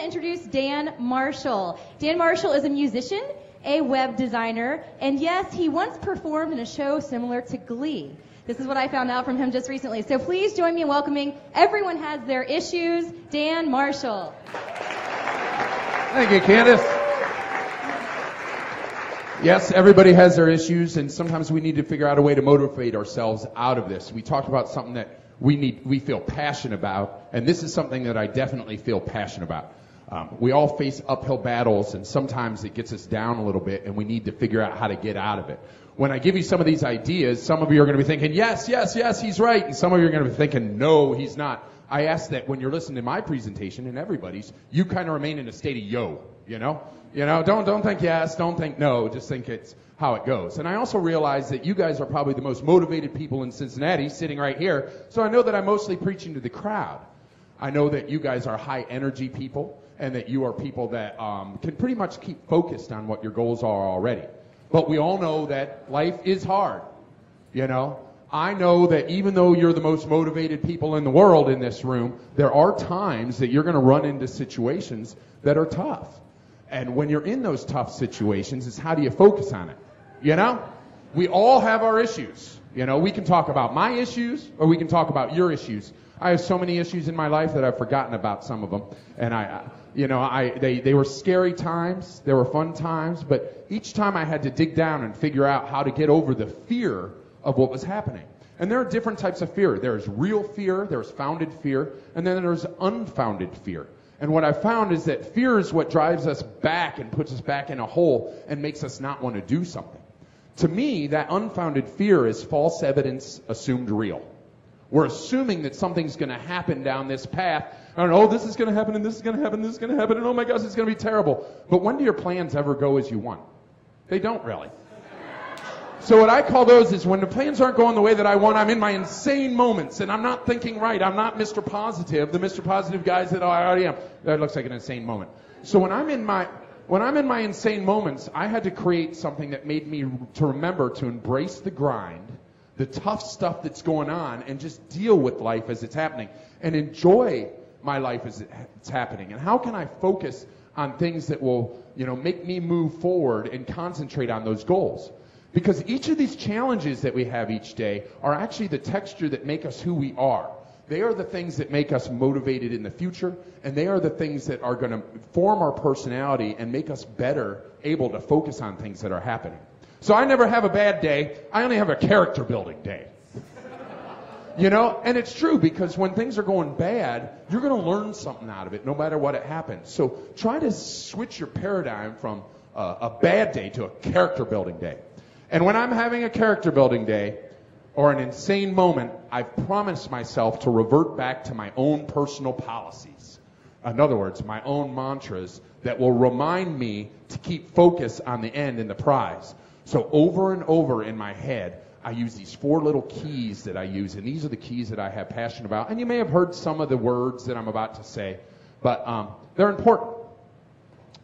to introduce Dan Marshall. Dan Marshall is a musician, a web designer, and yes, he once performed in a show similar to Glee. This is what I found out from him just recently. So please join me in welcoming Everyone Has Their Issues, Dan Marshall. Thank you, Candace. Yes, everybody has their issues, and sometimes we need to figure out a way to motivate ourselves out of this. We talked about something that we feel passionate about, and this is something that I definitely feel passionate about. We all face uphill battles, and sometimes it gets us down a little bit, and we need to figure out how to get out of it. When I give you some of these ideas, some of you are going to be thinking, yes, he's right, and some of you are going to be thinking, no, he's not. I ask that when you're listening to my presentation and everybody's, you kind of remain in a state of yo, you know? Don't think yes, don't think no, just think it's how it goes. And I also realize that you guys are probably the most motivated people in Cincinnati sitting right here, so I know that I'm mostly preaching to the crowd. I know that you guys are high energy people and that you are people that can pretty much keep focused on what your goals are already. But we all know that life is hard, you know. I know that even though you're the most motivated people in the world in this room, there are times that you're going to run into situations that are tough. And when you're in those tough situations, it's how do you focus on it? You know? We all have our issues. You know, we can talk about my issues or we can talk about your issues. I have so many issues in my life that I've forgotten about some of them. And they were scary times, they were fun times, but each time I had to dig down and figure out how to get over the fear of what was happening. And there are different types of fear. There's real fear, there's founded fear, and then there's unfounded fear. And what I found is that fear is what drives us back and puts us back in a hole and makes us not want to do something. To me, that unfounded fear is false evidence assumed real. We're assuming that something's going to happen down this path. I don't know, this is going to happen, and this is going to happen, and this is going to happen, and oh my gosh, it's going to be terrible. But when do your plans ever go as you want? They don't really. So what I call those is when the plans aren't going the way that I want, I'm in my insane moments, and I'm not thinking right. I'm not Mr. Positive, the Mr. Positive guys that I already am. That looks like an insane moment. So when I'm in my insane moments, I had to create something that made me to remember to embrace the grind, the tough stuff that's going on, and just deal with life as it's happening, and enjoy my life as it's happening. And how can I focus on things that will, make me move forward and concentrate on those goals? Because each of these challenges that we have each day are actually the texture that make us who we are. They are the things that make us motivated in the future, and they are the things that are going to form our personality and make us better able to focus on things that are happening. So I never have a bad day. I only have a character building day. And it's true, because when things are going bad, you're going to learn something out of it no matter what it happens. So try to switch your paradigm from a bad day to a character building day. And when I'm having a character building day or an insane moment, I've promised myself to revert back to my own personal policies. In other words, my own mantras that will remind me to keep focus on the end and the prize. So over and over in my head, I use these 4 little keys that I use, and these are the keys that I have passion about. And you may have heard some of the words that I'm about to say, but they're important.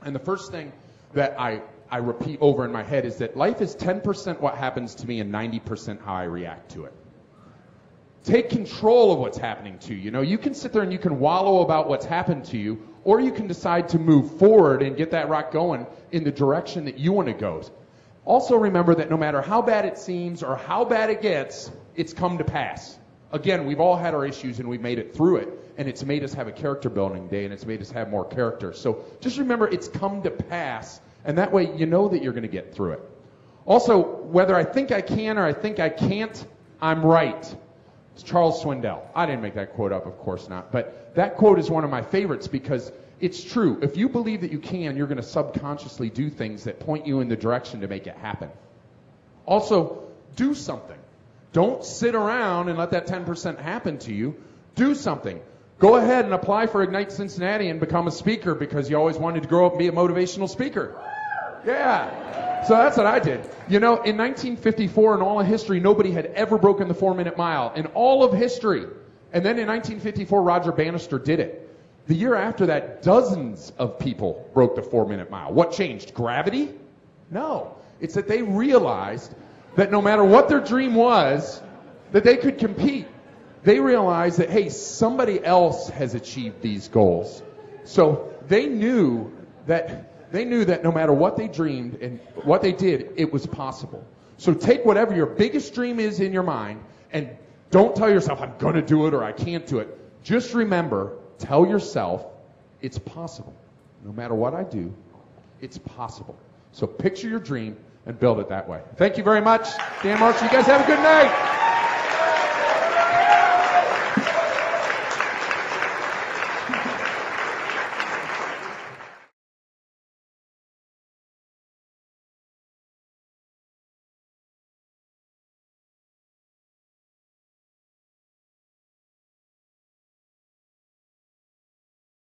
And the first thing that I repeat over in my head is that life is 10% what happens to me and 90% how I react to it. Take control of what's happening to you. You can sit there and you can wallow about what's happened to you, or you can decide to move forward and get that rock going in the direction that you want to go. Also remember that no matter how bad it seems or how bad it gets, it's come to pass. Again, we've all had our issues and we've made it through it, and it's made us have a character building day, and it's made us have more character. So just remember, it's come to pass. And that way you know that you're going to get through it. Also, whether I think I can or I think I can't, I'm right. It's Charles Swindoll. I didn't make that quote up, of course not. But that quote is one of my favorites because it's true. If you believe that you can, you're going to subconsciously do things that point you in the direction to make it happen. Also, do something. Don't sit around and let that 10% happen to you. Do something. Go ahead and apply for Ignite Cincinnati and become a speaker because you always wanted to grow up and be a motivational speaker. Yeah. So that's what I did. In 1954, in all of history, nobody had ever broken the 4-minute mile. In all of history. And then in 1954, Roger Bannister did it. The year after that, dozens of people broke the 4-minute mile. What changed? Gravity? No. It's that they realized that no matter what their dream was, that they could compete. They realized that, hey, somebody else has achieved these goals. So they knew that no matter what they dreamed and what they did, it was possible. So take whatever your biggest dream is in your mind and don't tell yourself, I'm going to do it or I can't do it. Just remember, tell yourself, it's possible. No matter what I do, it's possible. So picture your dream and build it that way. Thank you very much, Dan Marshall. You guys have a good night.